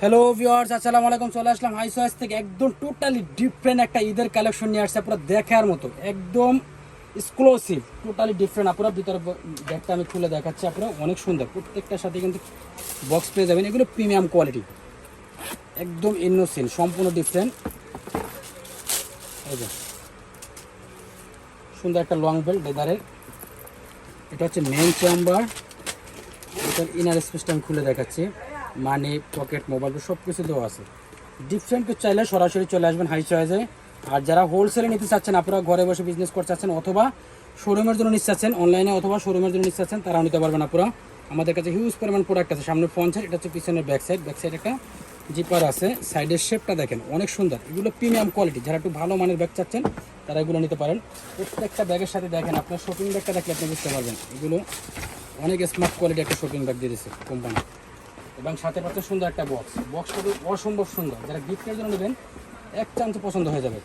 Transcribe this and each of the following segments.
Hello viewers, আসসালামু আলাইকুম। চলে আসলাম হাই চয়েস থেকে একদম টোটালি ডিফারেন্ট একটা ঈদের কালেকশন নিয়ে আসছে, পুরো দেখার মতো একদম এক্সক্লুসিভ, টোটালি ডিফারেন্ট। আপনারা ভিতরে ব্যাগটা আমি খুলে দেখাচ্ছি, আপনারা অনেক সুন্দর, প্রত্যেকটার সাথে কিন্তু বক্স পেয়ে যাবেন। এগুলো প্রিমিয়াম কোয়ালিটি, একদম ইনোসেন্ট, সম্পূর্ণ ডিফারেন্ট। এই যে সুন্দর একটা লং বেল্ট লেদারের, এটা হচ্ছে মেন চেম্বার। এটার ইনার স্পেসটা আমি খুলে দেখাচ্ছি, মানি, পকেট, মোবাইল সব কিছু দেওয়া আছে। ডিফারেন্ট চাইলে সরাসরি চলে আসবেন হাই চয়েসে। আর যারা হোলসেলে নিতে চাচ্ছেন, আপনারা ঘরে বসে বিজনেস করতে চাচ্ছেন অথবা শোরুমের জন্য নিতে চাচ্ছেন, অনলাইনে অথবা শোরুমের জন্য নিতে চাচ্ছেন, তারাও নিতে পারবেন। আপনারা আমাদের কাছে হিউজ পরিমাণ প্রোডাক্ট আছে। সামনে ফ্রন্ট সাইড, এটা হচ্ছে পিছনের ব্যাক সাইড একটা জিপার আছে। সাইডের শেপটা দেখেন অনেক সুন্দর। এগুলো প্রিমিয়াম কোয়ালিটি, যারা একটু ভালো মানের ব্যাগ চাচ্ছেন তারা এগুলো নিতে পারেন। প্রত্যেকটা ব্যাগের সাথে দেখেন, আপনার শপিং ব্যাগটা দেখলে আপনি বুঝতে পারবেন এগুলো অনেক স্মার্ট কোয়ালিটি একটা শপিং ব্যাগ দিয়ে দিয়েছে কোম্পানি। এবং সাথে পাচ্ছে সুন্দর একটা বক্সটা তো অসম্ভব সুন্দর। যারা গিফটের জন্য নেবেন এক চান্সে পছন্দ হয়ে যাবে।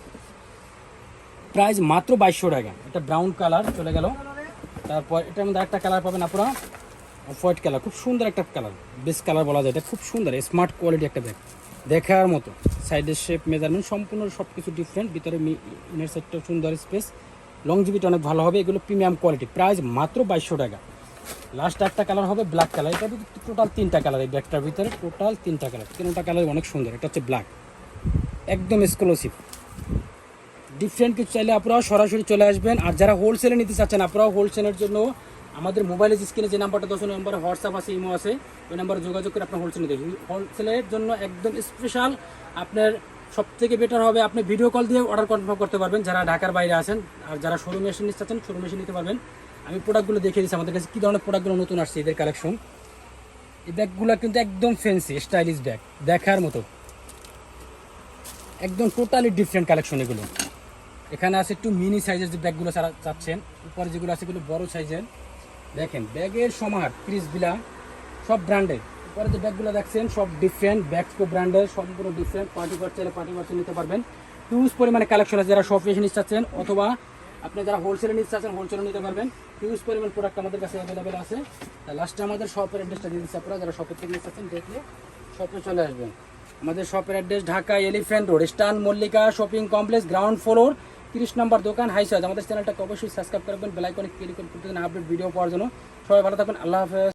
প্রাইস মাত্র 2200 টাকা। এটা ব্রাউন কালার চলে গেল। তারপর এটার মধ্যে একটা কালার পাবেন আপনারা, অফ হোয়াইট কালার, খুব সুন্দর একটা কালার, বেস্ট কালার বলা যায়। এটা খুব সুন্দর স্মার্ট কোয়ালিটি একটা ব্যাগ, দেখার মতো। সাইডের শেপ, মেজারমেন্ট সম্পূর্ণ সব কিছু ডিফারেন্ট। ভিতরে ইনার সাইডটা সুন্দর স্পেস, লংজিভিটি অনেক ভালো হবে। এগুলো প্রিমিয়াম কোয়ালিটি, প্রাইস মাত্র 2200 টাকা। লাস্ট একটা কালার হবে ব্ল্যাক কালার। এটা টোটাল 3টা কালার, এই ব্যাগটার ভিতরে টোটাল 3টা কালার। 3টা কালার অনেক সুন্দর। এটা হচ্ছে ব্ল্যাক, একদম এক্সক্লুসিভ ডিফারেন্ট কিছু চাইলে আপনারাও সরাসরি চলে আসবেন। আর যারা হোলসেলে নিতে চাচ্ছেন, আপনারাও হোলসেলের জন্য আমাদের মোবাইলের স্ক্রিনে যে নাম্বারটা 10 নম্বরে হোয়াটসঅ্যাপ আছে, ইমো আছে, ওই নাম্বারে যোগাযোগ করে আপনার হোলসেল নিতে। হোলসেলের জন্য একদম স্পেশাল আপনার সব থেকে বেটার হবে, আপনি ভিডিও কল দিয়ে অর্ডার কনফার্ম করতে পারবেন যারা ঢাকার বাইরে আছেন। আর যারা শোরুমে এসে নিতে চাচ্ছেন, শোরুমে এসে নিতে পারবেন। আমি প্রোডাক্টগুলো দেখিয়ে দিচ্ছি আমাদের কাছে কী ধরনের প্রোডাক্টগুলো নতুন আসছে, এদের কালেকশন। এই ব্যাগগুলো কিন্তু একদম ফ্যান্সি স্টাইলিশ ব্যাগ, দেখার মতো, একদম টোটালি ডিফারেন্ট কালেকশন এগুলো। এখানে আছে একটু মিনি সাইজের যে ব্যাগগুলো যারা চাচ্ছেন, উপরে যেগুলো আছে এগুলো বড় সাইজের। দেখেন ব্যাগের সমাহার, ক্রিসবিলা সব ব্র্যান্ডের। উপরে যে ব্যাগগুলো দেখছেন সব ডিফারেন্ট, ব্যাগস্কো ব্র্যান্ডের, সম্পূর্ণ ডিফারেন্ট। পার্টি ওয়ার চাইলে পার্টি ওয়ার নিতে পারবেন। হিউজ পরিমাণে কালেকশন আছে। যারা শপ এসে নিতে চাচ্ছেন অথবা আপনি যারা হোলসেলে নিতে চাচ্ছেন, হোলসেলে নিতে পারবেন। হিউজ পরিমাণ প্রোডাক্ট আমাদের কাছে অ্যাভেলেবেল আছে। লাস্টে আমাদের শপের অ্যাড্রেসটা দিয়ে দিচ্ছি, আপনারা যারা শপের থেকে নিতে চাচ্ছেন দেখলে শপে চলে আসবেন। আমাদের শপের অ্যাড্রেস ঢাকা এলিফ্যান্ট রোড, স্টান Mallika shopping complex, ground floor, 30 number দোকান, হাই চয়েস। আমাদের চ্যানেলটাকে অবশ্যই সাবস্ক্রাইব করবেন, বেল আইকনে ক্লিক করে প্রতিদিন আপডেট ভিডিও পাওয়ার জন্য। সবাই ভালো থাকুন, আল্লাহ হাফেজ।